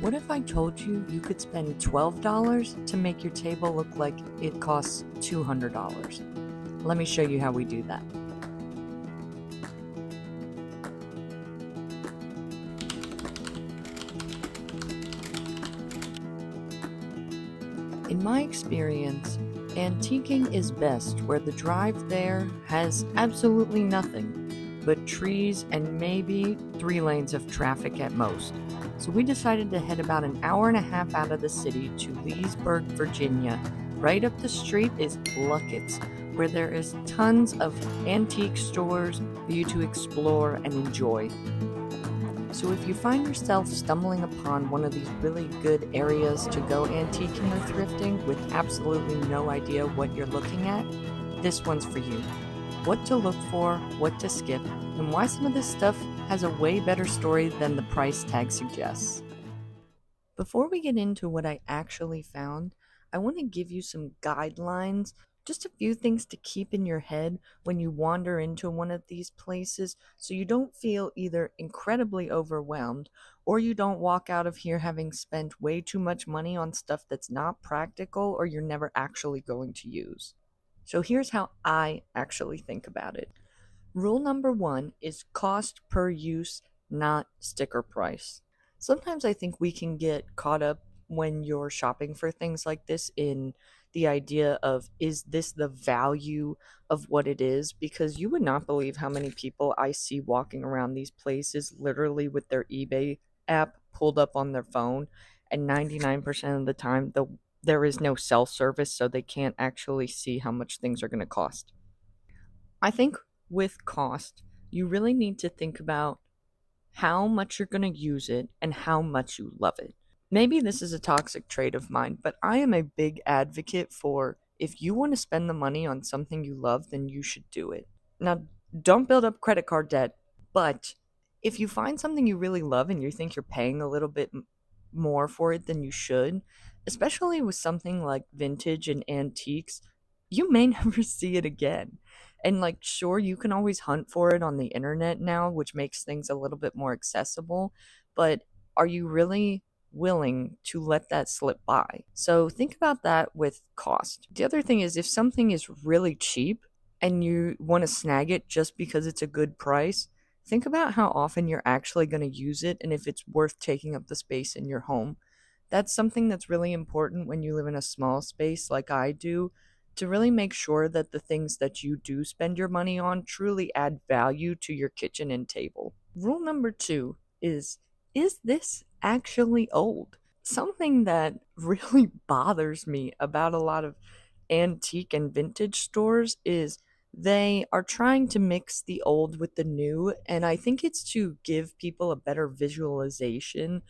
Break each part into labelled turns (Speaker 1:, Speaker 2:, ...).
Speaker 1: What if I told you you could spend $12 to make your table look like it costs $200? Let me show you how we do that. In my experience, antiquing is best where the drive there has absolutely nothing but trees and maybe 3 lanes of traffic at most. So we decided to head about an hour and a half out of the city to Leesburg, Virginia. Right up the street is Lucketts, where there is tons of antique stores for you to explore and enjoy. So if you find yourself stumbling upon one of these really good areas to go antiquing or thrifting with absolutely no idea what you're looking at, this one's for you. What to look for, what to skip, and why some of this stuff has a way better story than the price tag suggests. Before we get into what I actually found, I want to give you some guidelines, just a few things to keep in your head when you wander into one of these places so you don't feel either incredibly overwhelmed or you don't walk out of here having spent way too much money on stuff that's not practical or you're never actually going to use. So here's how I actually think about it. Rule number 1 is cost per use, not sticker price. Sometimes I think we can get caught up when you're shopping for things like this in the idea of, is this the value of what it is? Because you would not believe how many people I see walking around these places literally with their eBay app pulled up on their phone, and 99% of the time there is no cell service, so they can't actually see how much things are going to cost. I think with cost, you really need to think about how much you're going to use it and how much you love it. Maybe this is a toxic trait of mine, but I am a big advocate for, if you want to spend the money on something you love, then you should do it. Now, don't build up credit card debt, but if you find something you really love and you think you're paying a little bit more for it than you should, especially with something like vintage and antiques, you may never see it again. And like, sure, you can always hunt for it on the internet now, which makes things a little bit more accessible, but are you really willing to let that slip by? So think about that with cost. The other thing is, if something is really cheap and you want to snag it just because it's a good price, think about how often you're actually going to use it and if it's worth taking up the space in your home. That's something that's really important when you live in a small space like I do, to really make sure that the things that you do spend your money on truly add value to your kitchen and table. Rule number 2 is this actually old? Something that really bothers me about a lot of antique and vintage stores is they are trying to mix the old with the new, and I think it's to give people a better visualization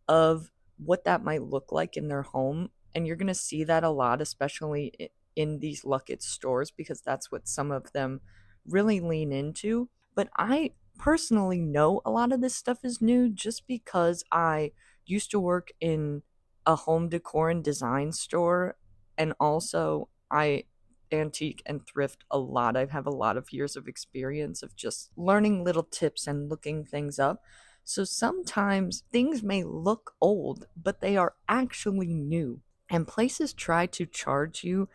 Speaker 1: of what that might look like in their home. And you're going to see that a lot, especially in these Luckett stores, because that's what some of them really lean into. But I personally know a lot of this stuff is new just because I used to work in a home decor and design store, and also I antique and thrift a lot. I have a lot of years of experience of just learning little tips and looking things up. So sometimes things may look old, but they are actually new. And places try to charge you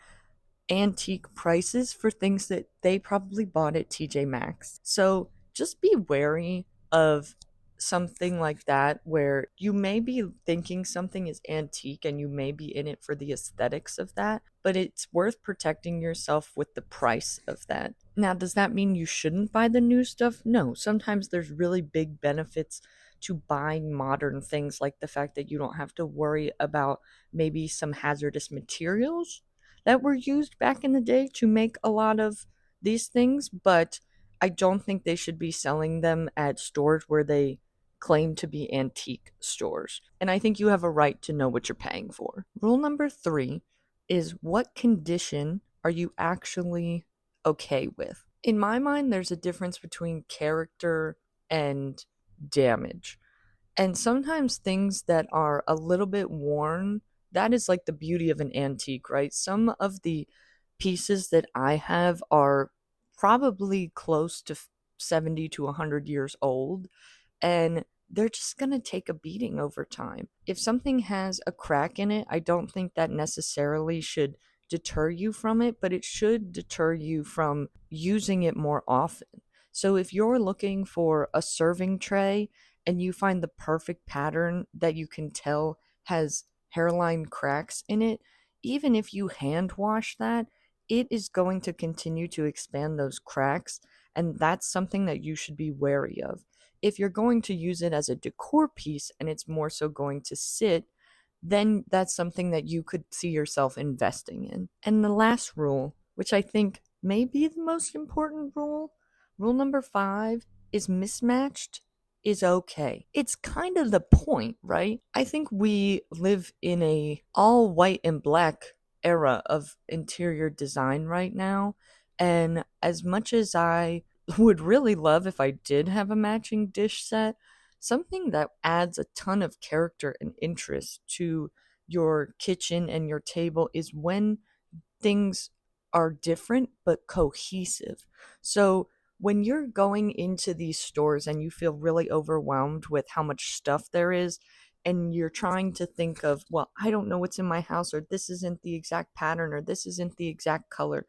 Speaker 1: antique prices for things that they probably bought at TJ Maxx. So just be wary of something like that where you may be thinking something is antique and you may be in it for the aesthetics of that, but it's worth protecting yourself with the price of that. Now, does that mean you shouldn't buy the new stuff? No, sometimes there's really big benefits to buying modern things, like the fact that you don't have to worry about maybe some hazardous materials that were used back in the day to make a lot of these things, but I don't think they should be selling them at stores where they claim to be antique stores. And I think you have a right to know what you're paying for. Rule number 3 is, what condition are you actually okay with? In my mind, there's a difference between character and damage. And sometimes things that are a little bit worn, that is like the beauty of an antique, right? Some of the pieces that I have are probably close to 70 to 100 years old. And they're just going to take a beating over time. If something has a crack in it, I don't think that necessarily should deter you from it, but it should deter you from using it more often. So if you're looking for a serving tray and you find the perfect pattern that you can tell has hairline cracks in it, even if you hand wash that, it is going to continue to expand those cracks, and that's something that you should be wary of. If you're going to use it as a decor piece and it's more so going to sit, then that's something that you could see yourself investing in. And the last rule, which I think may be the most important rule, rule number 5, is mismatched is okay. It's kind of the point, right? I think we live in a all white and black era of interior design right now, and as much as I would really love if I did have a matching dish set, something that adds a ton of character and interest to your kitchen and your table is when things are different but cohesive. So when you're going into these stores and you feel really overwhelmed with how much stuff there is, and you're trying to think of, well, I don't know what's in my house, or this isn't the exact pattern, or this isn't the exact color,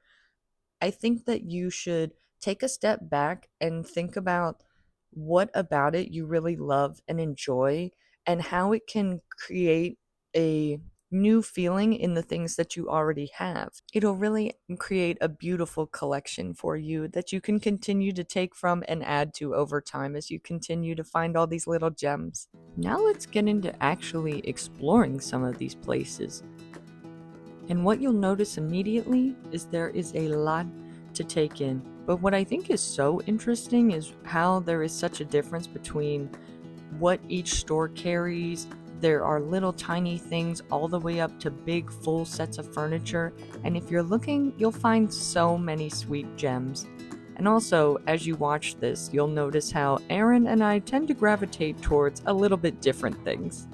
Speaker 1: I think that you should take a step back and think about what about it you really love and enjoy, and how it can create a new feeling in the things that you already have. It'll really create a beautiful collection for you that you can continue to take from and add to over time as you continue to find all these little gems. Now let's get into actually exploring some of these places. And what you'll notice immediately is there is a lot to take in. But what I think is so interesting is how there is such a difference between what each store carries. There are little tiny things all the way up to big full sets of furniture. And if you're looking, you'll find so many sweet gems. And also, as you watch this, you'll notice how Aaron and I tend to gravitate towards a little bit different things.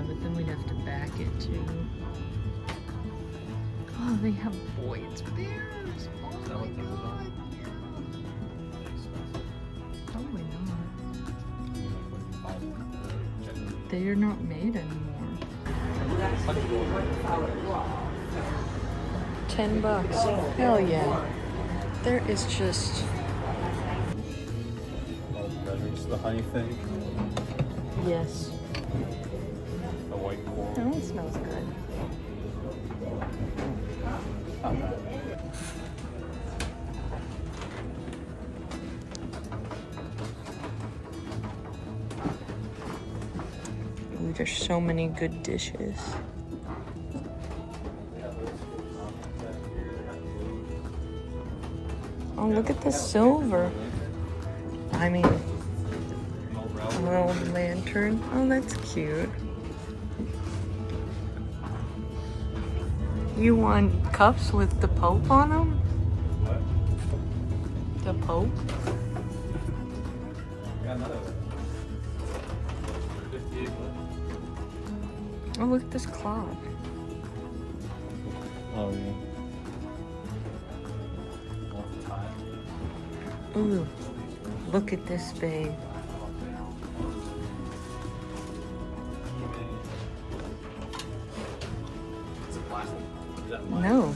Speaker 1: But then we'd have to back it too. Oh, they have Boyd's bears. Oh my god, yeah. Probably not. They are not made anymore. $10. Hell yeah. There is just...
Speaker 2: The honey thing?
Speaker 1: Yes.
Speaker 2: The white coral.
Speaker 1: Oh, it smells good. Ooh, there's so many good dishes. Oh, look at the silver. I mean, an old lantern. Oh, that's cute. You want cups with the Pope on them?
Speaker 2: What?
Speaker 1: The Pope?
Speaker 2: Got another one. 58 left.
Speaker 1: Oh, look at this clock.
Speaker 2: Oh, yeah. All the time.
Speaker 1: Ooh, look at this, babe.
Speaker 2: Is it plastic? Is that
Speaker 1: No.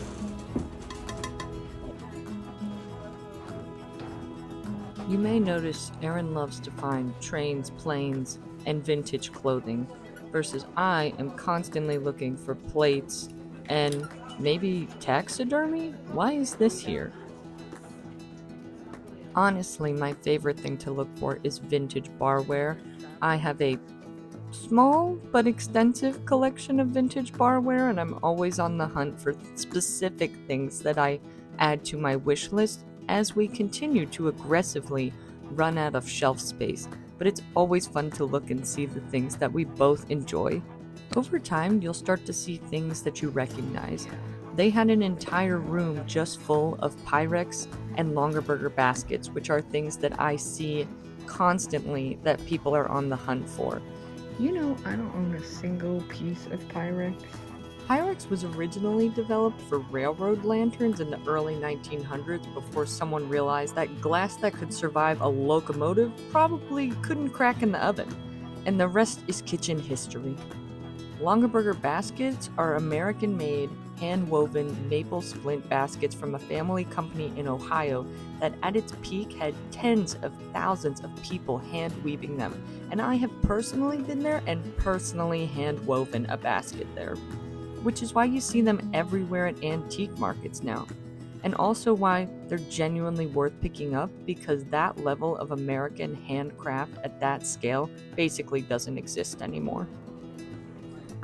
Speaker 1: You may notice Aaron loves to find trains, planes, and vintage clothing, versus I am constantly looking for plates and maybe taxidermy? Why is this here? Honestly, my favorite thing to look for is vintage barware. I have a small but extensive collection of vintage barware, and I'm always on the hunt for specific things that I add to my wish list as we continue to aggressively run out of shelf space. But it's always fun to look and see the things that we both enjoy. Over time, you'll start to see things that you recognize. They had an entire room just full of Pyrex and Longaberger baskets, which are things that I see constantly that people are on the hunt for. You know, I don't own a single piece of Pyrex. Pyrex was originally developed for railroad lanterns in the early 1900s before someone realized that glass that could survive a locomotive probably couldn't crack in the oven. And the rest is kitchen history. Longaberger baskets are American-made, hand-woven maple splint baskets from a family company in Ohio that at its peak had tens of thousands of people hand-weaving them, and I have personally been there and personally hand-woven a basket there, which is why you see them everywhere at antique markets now, and also why they're genuinely worth picking up because that level of American handcraft at that scale basically doesn't exist anymore.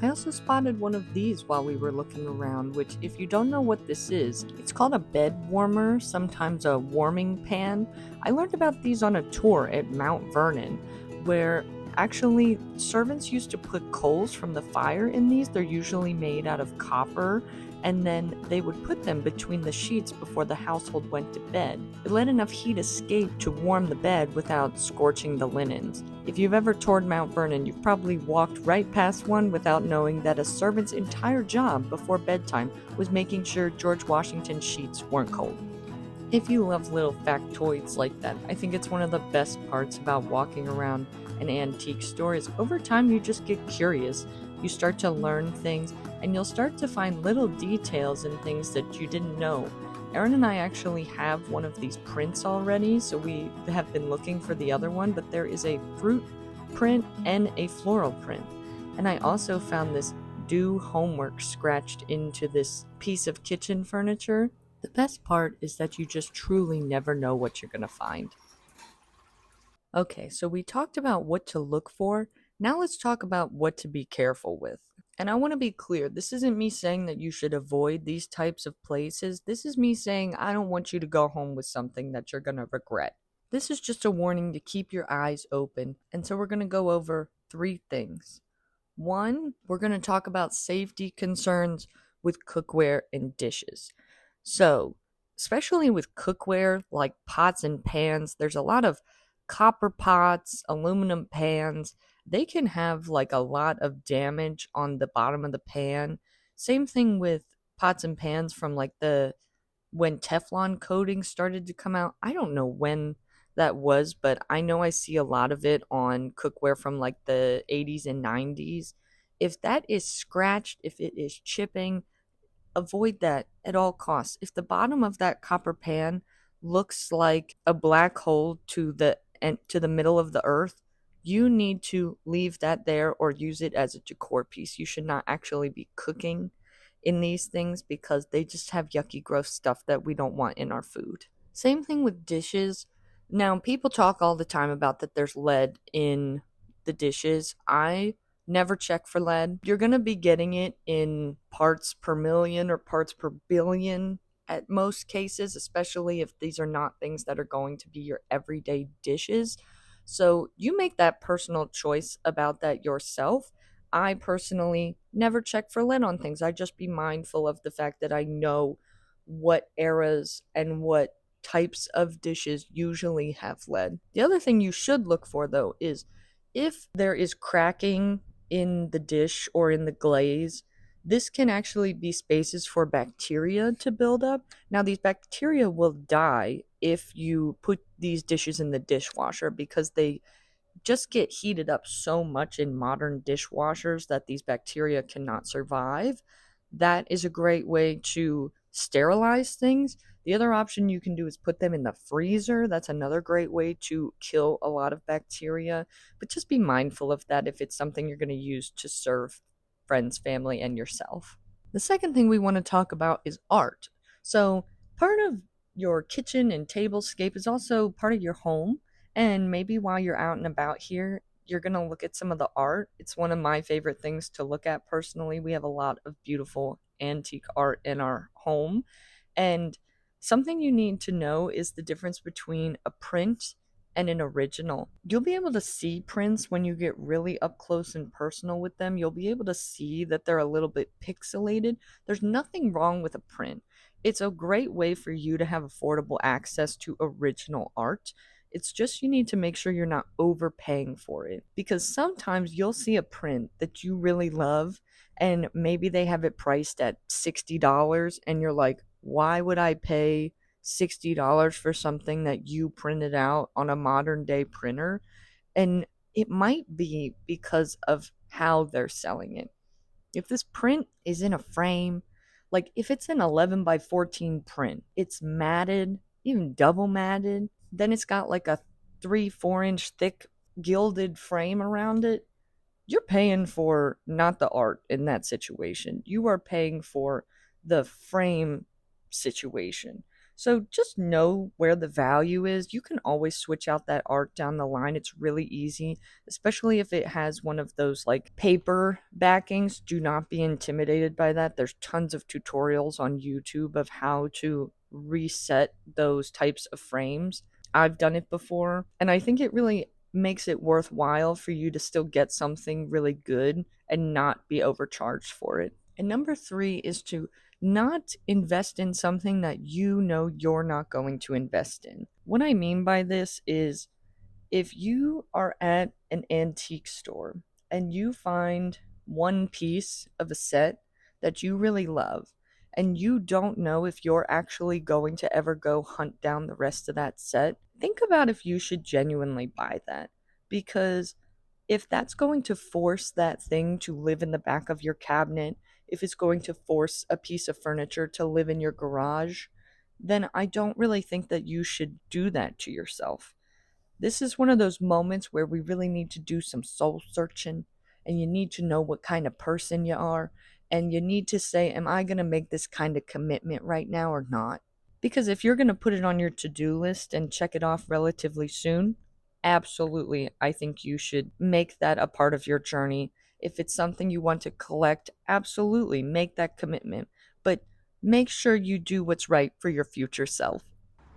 Speaker 1: I also spotted one of these while we were looking around, which if you don't know what this is, it's called a bed warmer, sometimes a warming pan. I learned about these on a tour at Mount Vernon, where actually servants used to put coals from the fire in these. They're usually made out of copper, and then they would put them between the sheets before the household went to bed. It let enough heat escape to warm the bed without scorching the linens. If you've ever toured Mount Vernon, you've probably walked right past one without knowing that a servant's entire job before bedtime was making sure George Washington's sheets weren't cold. If you love little factoids like that, I think it's one of the best parts about walking around an antique store is over time you just get curious. You start to learn things, and you'll start to find little details and things that you didn't know. Erin and I actually have one of these prints already, so we have been looking for the other one, but there is a fruit print and a floral print. And I also found this "Do Homework" scratched into this piece of kitchen furniture. The best part is that you just truly never know what you're going to find. Okay, so we talked about what to look for. Now let's talk about what to be careful with. And I want to be clear, this isn't me saying that you should avoid these types of places. This is me saying I don't want you to go home with something that you're going to regret. This is just a warning to keep your eyes open. And so we're going to go over 3 things. One, we're going to talk about safety concerns with cookware and dishes. So, especially with cookware like pots and pans, there's a lot of copper pots, aluminum pans. They can have like a lot of damage on the bottom of the pan. Same thing with pots and pans from like the when Teflon coating started to come out. I don't know when that was, but I know I see a lot of it on cookware from like the 80s and 90s. If that is scratched, if it is chipping, avoid that at all costs. If the bottom of that copper pan looks like a black hole to the middle of the earth, you need to leave that there or use it as a decor piece. You should not actually be cooking in these things because they just have yucky, gross stuff that we don't want in our food. Same thing with dishes. Now, people talk all the time about that there's lead in the dishes. I never check for lead. You're going to be getting it in parts per million or parts per billion at most cases, especially if these are not things that are going to be your everyday dishes. So you make that personal choice about that yourself. I personally never check for lead on things. I just be mindful of the fact that I know what eras and what types of dishes usually have lead. The other thing you should look for, though, is if there is cracking in the dish or in the glaze, this can actually be spaces for bacteria to build up. Now, these bacteria will die if you put these dishes in the dishwasher because they just get heated up so much in modern dishwashers that these bacteria cannot survive. That is a great way to sterilize things. The other option you can do is put them in the freezer. That's another great way to kill a lot of bacteria. But just be mindful of that if it's something you're going to use to serve friends, family, and yourself. The second thing we want to talk about is art. So, part of your kitchen and tablescape is also part of your home. And maybe while you're out and about here, you're going to look at some of the art. It's one of my favorite things to look at personally. We have a lot of beautiful antique art in our home. And something you need to know is the difference between a print and an original. You'll be able to see prints when you get really up close and personal with them. You'll be able to see that they're a little bit pixelated. There's nothing wrong with a print. It's a great way for you to have affordable access to original art. It's just you need to make sure you're not overpaying for it, because sometimes you'll see a print that you really love and maybe they have it priced at $60 and you're like, why would I pay $60 for something that you printed out on a modern day printer? And it might be because of how they're selling it. If this print is in a frame, like if it's an 11 by 14 print, it's matted, even double matted, then it's got like a 3-4 inch thick gilded frame around it, you're paying for not the art in that situation. You are paying for the frame situation. So just know where the value is. You can always switch out that art down the line. It's really easy, especially if it has one of those like paper backings. Do not be intimidated by that. There's tons of tutorials on YouTube of how to reset those types of frames. I've done it before, and I think it really makes it worthwhile for you to still get something really good and not be overcharged for it. And number 3 is to not invest in something that you know you're not going to invest in. What I mean by this is, if you are at an antique store and you find one piece of a set that you really love, and you don't know if you're actually going to ever go hunt down the rest of that set, think about if you should genuinely buy that. Because if that's going to force that thing to live in the back of your cabinet, if it's going to force a piece of furniture to live in your garage, then I don't really think that you should do that to yourself. This is one of those moments where we really need to do some soul searching, and you need to know what kind of person you are, and you need to say, am I going to make this kind of commitment right now or not? Because if you're going to put it on your to-do list and check it off relatively soon, absolutely, I think you should make that a part of your journey. If it's something you want to collect, absolutely make that commitment. But make sure you do what's right for your future self.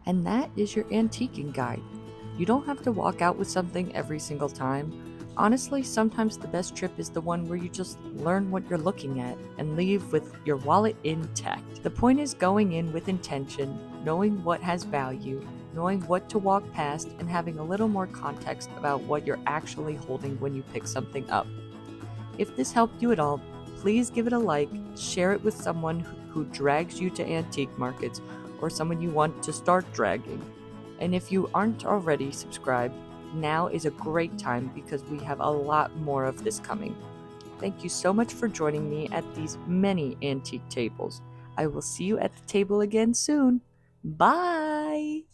Speaker 1: And that is your antiquing guide. You don't have to walk out with something every single time. Honestly, sometimes the best trip is the one where you just learn what you're looking at and leave with your wallet intact. The point is going in with intention, knowing what has value, knowing what to walk past, and having a little more context about what you're actually holding when you pick something up. If this helped you at all, please give it a like, share it with someone who drags you to antique markets, or someone you want to start dragging. And if you aren't already subscribed, now is a great time because we have a lot more of this coming. Thank you so much for joining me at these many antique tables. I will see you at the table again soon. Bye!